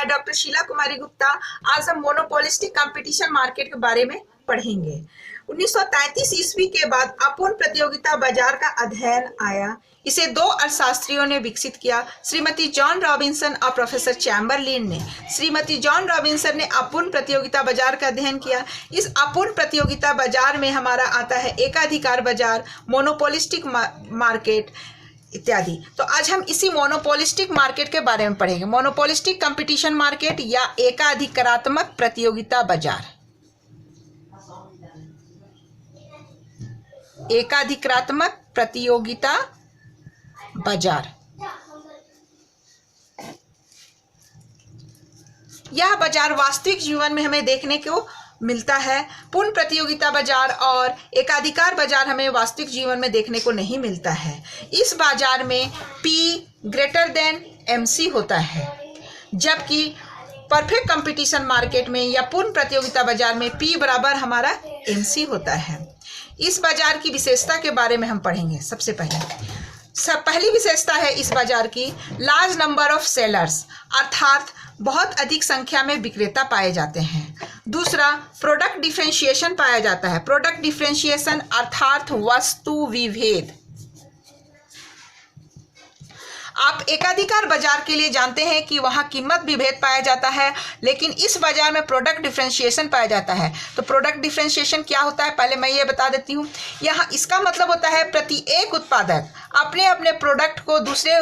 आई doctor Sheela Kumari Gupta. आज हम monopolistic competition market के बारे में पढ़ेंगे। 1933 ईस्वी के बाद अपूर्ण प्रतियोगिता बाजार का अध्ययन आया। इसे दो अर्थशास्त्रियों ने विकसित किया, श्रीमती जॉन रॉबिन्सन और प्रोफेसर चैम्बरलिन ने। श्रीमती जॉन रॉबिन्सन ने अपूर्ण प्रतियोगिता बाजार का अध्ययन किया। इस अपूर्ण प्रतियोगिता बाजार में हमारा आता है एकाधिकार बाजार, मोनोपोलिस्टिक मार्केट इत्यादि। तो आज हम इसी मोनोपोलिस्टिक मार्केट के बारे में पढ़ेंगे। मोनोपोलिस्टिक कंपटीशन मार्केट या एकाधिकारात्मक प्रतियोगिता बाजार। एकाधिकारात्मक प्रतियोगिता बाजार यह बाजार वास्तविक जीवन में हमें देखने को मिलता है। पूर्ण प्रतियोगिता बाजार और एकाधिकार बाजार हमें वास्तविक जीवन में देखने को नहीं मिलता है। इस बाजार में P ग्रेटर देन MC होता है, जबकि परफेक्ट कंपटीशन मार्केट में या पूर्ण प्रतियोगिता बाजार में P बराबर हमारा MC होता है। इस बाजार की विशेषता के बारे में हम पढ़ेंगे। सबसे पहली विशेषता है इस बाजार की लार्ज नंबर ऑफ सेलर्स, अर्थात बहुत अधिक संख्या में विक्रेता पाए जाते हैं। दूसरा, प्रोडक्ट डिफरेंशिएशन पाया जाता है। प्रोडक्ट डिफरेंशिएशन अर्थात वस्तु विभेद। आप एकाधिकार बाजार के लिए जानते हैं कि वहां कीमत विभेद पाया जाता है, लेकिन इस बाजार में प्रोडक्ट डिफरेंशिएशन पाया जाता है। तो प्रोडक्ट डिफरेंशिएशन क्या होता है, पहले मैं ये बता देती हूँ। यहाँ इसका मतलब होता है प्रत्येक उत्पादक अपने अपने प्रोडक्ट को दूसरे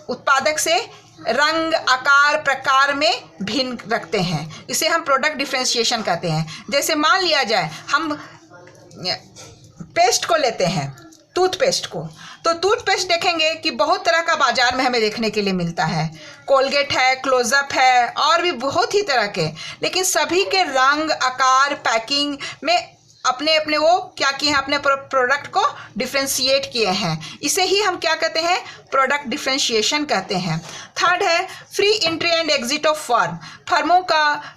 उत्पादक से रंग, आकार, प्रकार में भिन्न रखते हैं। इसे हम प्रोडक्ट डिफरेंशिएशन कहते हैं। जैसे मान लिया जाए हम पेस्ट को लेते हैं, टूथपेस्ट को, तो टूथपेस्ट देखेंगे कि बहुत तरह का बाजार में हमें देखने के लिए मिलता है। कोलगेट है, क्लोजअप है और भी बहुत ही तरह के, लेकिन सभी के रंग, आकार, पैकिंग में अपने अपने वो क्या किए हैं, अपने प्रोडक्ट को डिफ्रेंशिएट किए हैं। इसे ही हम क्या कहते हैं, प्रोडक्ट डिफ्रेंशिएशन कहते हैं। थर्ड है free entry and exit of firm. फर्मों का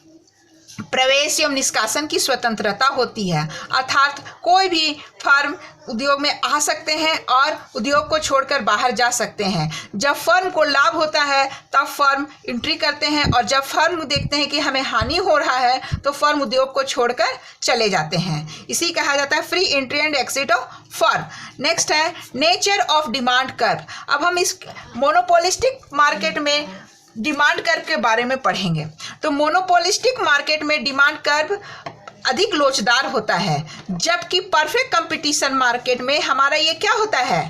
प्रवेश एवं निष्कासन की स्वतंत्रता होती है, अर्थात कोई भी फर्म उद्योग में आ सकते हैं और उद्योग को छोड़कर बाहर जा सकते हैं। जब फर्म को लाभ होता है तब फर्म एंट्री करते हैं, और जब फर्म देखते हैं कि हमें हानि हो रहा है तो फर्म उद्योग को छोड़कर चले जाते हैं। इसी कहा जाता है free entry and exit of firm. Next है नेचर ऑफ डिमांड कर्व। अब हम इस मोनोपोलिस्टिक मार्केट में डिमांड कर्व के बारे में पढ़ेंगे। तो मोनोपोलिस्टिक मार्केट में डिमांड कर्व अधिक लोचदार होता है, जबकि परफेक्ट कंपटीशन मार्केट में हमारा ये क्या होता है,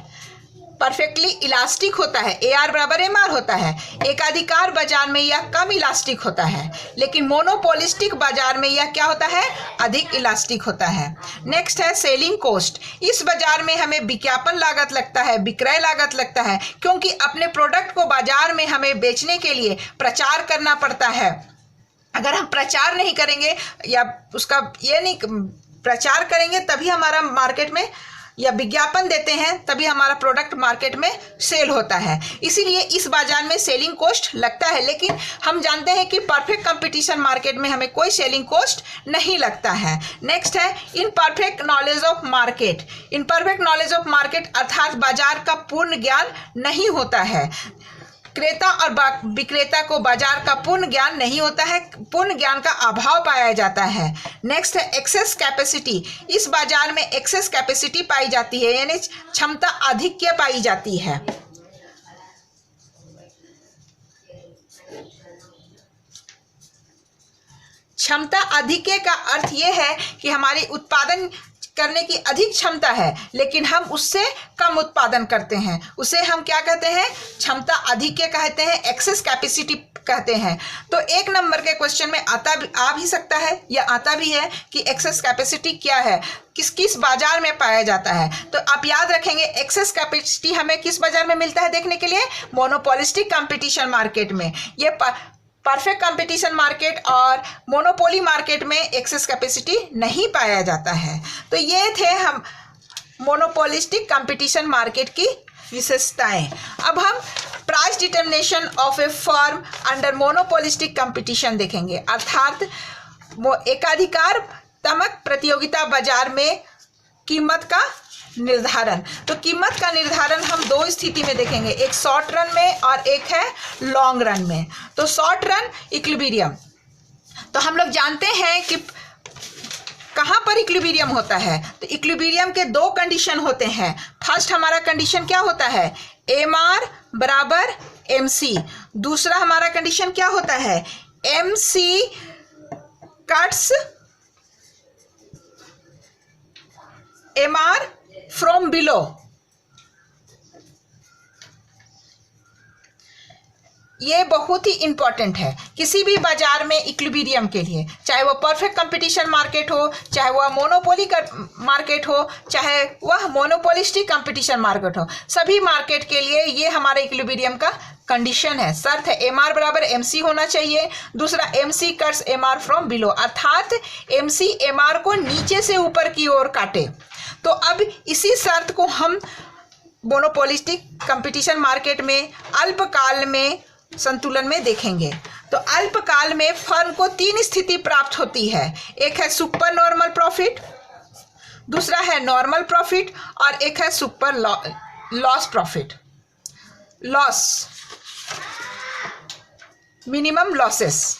परफेक्टली इलास्टिक होता है। AR बराबर MR होता है। एकाधिकार बाजार में यह कम इलास्टिक होता है, लेकिन मोनोपोलिस्टिक बाजार में यह क्या होता है, अधिक इलास्टिक होता है। नेक्स्ट है सेलिंग कॉस्ट। इस बाजार में हमें विज्ञापन लागत लगता है, विक्रय लागत लगता है, क्योंकि अपने प्रोडक्ट को बाजार में हमें बेचने के लिए प्रचार करना पड़ता है। अगर हम प्रचार नहीं करेंगे या उसका ये नहीं प्रचार करेंगे तभी हमारा मार्केट में या विज्ञापन देते हैं तभी हमारा प्रोडक्ट मार्केट में सेल होता है। इसीलिए इस बाजार में सेलिंग कॉस्ट लगता है, लेकिन हम जानते हैं कि परफेक्ट कंपटीशन मार्केट में हमें कोई सेलिंग कॉस्ट नहीं लगता है। नेक्स्ट है imperfect knowledge of market. Imperfect knowledge of market अर्थात बाजार का पूर्ण ज्ञान नहीं होता है। क्रेता और विक्रेता को बाजार का पूर्ण ज्ञान नहीं होता है, पूर्ण ज्ञान का अभाव पाया जाता है। नेक्स्ट है एक्सेस कैपेसिटी। इस बाजार में एक्सेस कैपेसिटी पाई जाती है, यानी क्षमता आधिक्य पाई जाती है। क्षमता आधिक्य का अर्थ यह है कि हमारी उत्पादन करने की अधिक क्षमता है, लेकिन हम उससे कम उत्पादन करते हैं। उसे हम क्या कहते हैं, क्षमता अधिक्य कहते हैं, एक्सेस कैपेसिटी कहते हैं। तो एक नंबर के क्वेश्चन में आ भी सकता है या आता भी है कि एक्सेस कैपेसिटी क्या है, किस किस बाजार में पाया जाता है। तो आप याद रखेंगे एक्सेस कैपेसिटी हमें किस बाजार में मिलता है देखने के लिए, मोनोपोलिस्टिक कंपटीशन मार्केट में। ये परफेक्ट कंपटीशन मार्केट और मोनोपोली मार्केट में एक्सेस कैपेसिटी नहीं पाया जाता है। तो ये थे हम मोनोपोलिस्टिक कंपटीशन मार्केट की विशेषताएं। अब हम price determination of A firm under monopolistic competition देखेंगे, अर्थात एकाधिकार तमक प्रतियोगिता बाजार में कीमत का निर्धारण। तो कीमत का निर्धारण हम दो स्थिति में देखेंगे, एक शॉर्ट रन में और एक है लॉन्ग रन में। तो शॉर्ट रन इक्विलिब्रियम, तो हम लोग जानते हैं कि कहाँ पर इक्विलिब्रियम होता है। तो इक्विलिब्रियम के दो कंडीशन होते हैं। फर्स्ट हमारा कंडीशन क्या होता है, एम आर बराबर एम सी। दूसरा हमारा कंडीशन क्या होता है, M C cuts M R from below. ये बहुत ही इंपॉर्टेंट है किसी भी बाजार में इक्विलिब्रियम के लिए, चाहे वो परफेक्ट कंपटीशन मार्केट हो, चाहे वह मोनोपोली मार्केट हो, चाहे वह मोनोपोलिस्टिक कंपटीशन मार्केट हो, सभी मार्केट के लिए ये हमारे इक्विलिब्रियम का कंडीशन है। शर्त है एम आर बराबर एम सी होना चाहिए। दूसरा M C cuts M R from below, अर्थात एम सी एम आर को नीचे से ऊपर की ओर काटे। तो अब इसी शर्त को हम मोनोपोलिस्टिक कंपटीशन मार्केट में अल्पकाल में संतुलन में देखेंगे। तो अल्पकाल में फर्म को तीन स्थिति प्राप्त होती है, एक है सुपर नॉर्मल प्रॉफिट, दूसरा है नॉर्मल प्रॉफिट और एक है super loss profit, loss minimum losses.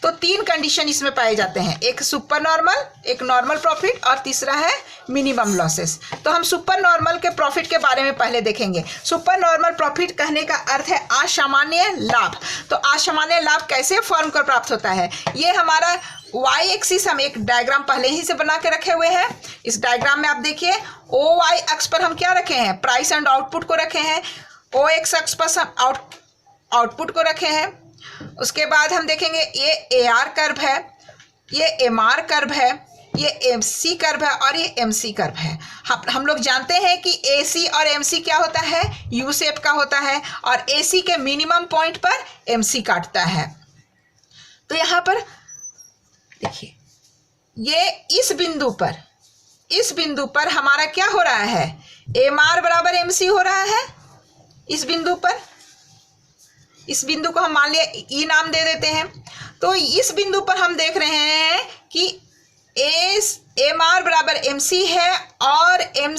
तो तीन कंडीशन इसमें पाए जाते हैं, एक सुपर नॉर्मल, एक नॉर्मल प्रॉफिट और तीसरा है मिनिमम लॉसेस। तो हम सुपर नॉर्मल के प्रॉफिट के बारे में पहले देखेंगे। सुपर नॉर्मल प्रॉफिट कहने का अर्थ है असामान्य लाभ। तो असामान्य लाभ कैसे फर्म को प्राप्त होता है, ये हमारा वाई एक्सिस हम एक डायग्राम पहले ही से बना के रखे हुए हैं। इस डायग्राम में आप देखिए ओ वाई अक्ष पर हम क्या रखे हैं, प्राइस एंड आउटपुट को रखे हैं। ओ एक्स अक्ष पर हम आउटपुट को रखे हैं। उसके बाद हम देखेंगे ये ए आर कर्व है, ये एम आर कर्व है, ये एम सी कर्व है और ये एम सी कर्व है। हम लोग जानते हैं कि ए सी और एम सी क्या होता है, यू शेप का होता है और ए सी के मिनिमम पॉइंट पर एम सी काटता है। तो यहाँ पर देखिए ये इस बिंदु पर हमारा क्या हो रहा है, एम आर बराबर एम सी हो रहा है। इस बिंदु पर, इस बिंदु को हम मान लिया ई नाम दे देते हैं। तो इस बिंदु पर हम देख रहे हैं कि एम आर बराबर एम सी है और एम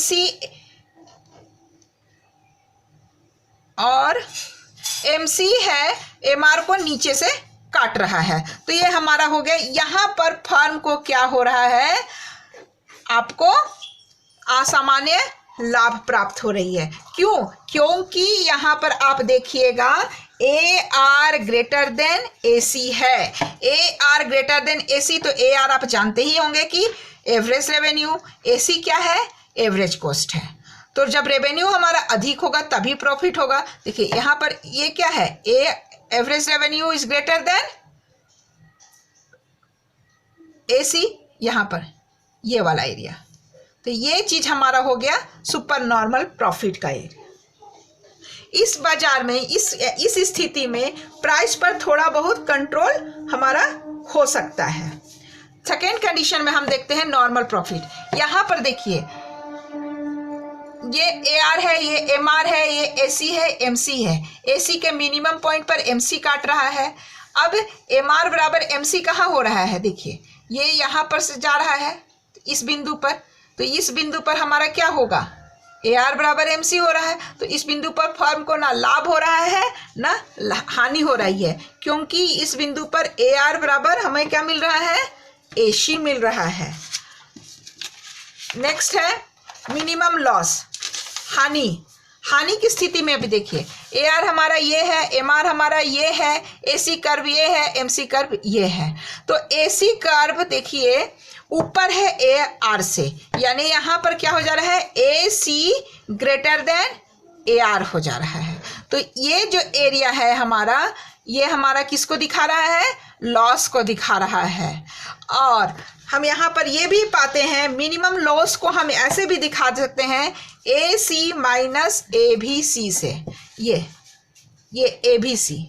सी है एम आर को नीचे से काट रहा है। तो ये हमारा हो गया। यहां पर फर्म को क्या हो रहा है, आपको असामान्य लाभ प्राप्त हो रही है। क्यों, क्योंकि यहां पर आप देखिएगा A R greater than A सी है। A R greater than A सी, तो ए आर आप जानते ही होंगे कि एवरेज रेवेन्यू, ए सी क्या है, एवरेज कॉस्ट है। तो जब रेवेन्यू हमारा अधिक होगा तभी प्रॉफिट होगा। देखिए यहाँ पर ये क्या है, a average revenue is greater than A C, यहाँ पर ये वाला एरिया। तो ये चीज हमारा हो गया सुपर नॉर्मल प्रॉफिट का एरिया। इस बाजार में इस स्थिति में प्राइस पर थोड़ा बहुत कंट्रोल हमारा हो सकता है। सेकेंड कंडीशन में हम देखते हैं नॉर्मल प्रॉफिट। यहाँ पर देखिए ये ए आर है, ये एम आर है, ये ए सी है, एम सी है। ए सी के मिनिमम पॉइंट पर एम सी काट रहा है। अब एम आर बराबर एम सी कहाँ हो रहा है, देखिए ये यहाँ पर से जा रहा है इस बिंदु पर। तो इस बिंदु पर हमारा क्या होगा, ए आर बराबर एम सी हो रहा है। तो इस बिंदु पर फर्म को ना लाभ हो रहा है ना हानि हो रही है, क्योंकि इस बिंदु पर ए आर बराबर हमें क्या मिल रहा है, ए सी मिल रहा है। नेक्स्ट है मिनिमम लॉस, हानि की स्थिति में अभी देखिए ए आर हमारा ये है, एम आर हमारा ये है, ए सी कर्व ये है, एम सी कर्व ये है। तो ए सी कर्व देखिए ऊपर है ए आर से, यानी यहाँ पर क्या हो जा रहा है, ए सी ग्रेटर देन ए आर हो जा रहा है। तो ये जो एरिया है हमारा, ये हमारा किसको दिखा रहा है, लॉस को दिखा रहा है। और हम यहाँ पर ये भी पाते हैं मिनिमम लॉस को हम ऐसे भी दिखा सकते हैं, ए सी माइनस ए भी सी से। ये ए भी सी,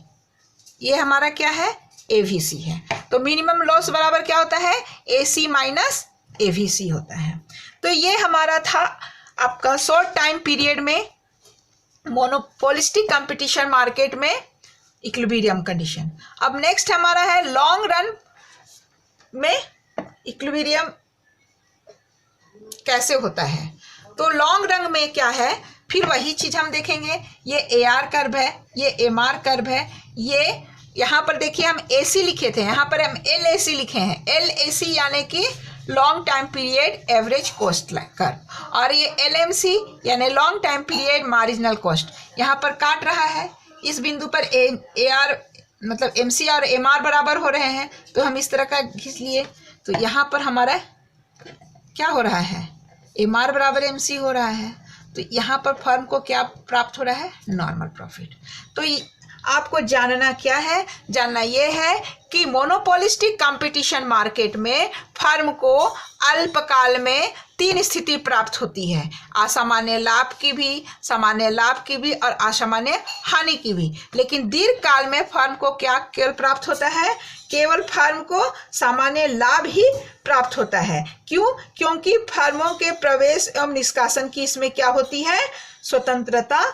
ये हमारा क्या है, ए भी सी है। तो मिनिमम लॉस बराबर क्या होता है, ए सी माइनस ए भी सी होता है। तो ये हमारा था आपका शॉर्ट टाइम पीरियड में मोनोपोलिस्टिक कंपटीशन मार्केट में इक्विलिब्रियम कंडीशन। अब नेक्स्ट हमारा है लॉन्ग रन में इक्विलिब्रियम कैसे होता है। तो लॉन्ग रन में क्या है, फिर वही चीज़ हम देखेंगे। ये AR कर्व है, ये MR कर्व है, ये यहाँ पर देखिए हम AC लिखे थे, यहाँ पर हम LAC लिखे हैं। LAC यानी कि long time period average cost curve, और ये LMC यानी long time period marginal cost. यहाँ पर काट रहा है, इस बिंदु पर AR मतलब MC और MR बराबर हो रहे हैं, तो हम इस तरह का खींच लिए। तो यहाँ पर हमारा क्या हो रहा है, MR बराबर MC हो रहा है। तो यहाँ पर फर्म को क्या प्राप्त हो रहा है, नॉर्मल प्रॉफिट। तो आपको जानना क्या है, जानना ये है कि मोनोपोलिस्टिक कंपटीशन मार्केट में फर्म को अल्पकाल में 3 स्थिति प्राप्त होती है, असामान्य लाभ की भी, सामान्य लाभ की भी और असामान्य हानि की भी। लेकिन दीर्घकाल में फर्म को क्या केवल प्राप्त होता है, केवल फर्म को सामान्य लाभ ही प्राप्त होता है। क्यों? क्योंकि फर्मों के प्रवेश एवं निष्कासन की इसमें क्या होती है, स्वतंत्रता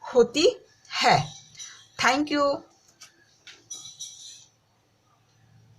होती है। Thank you.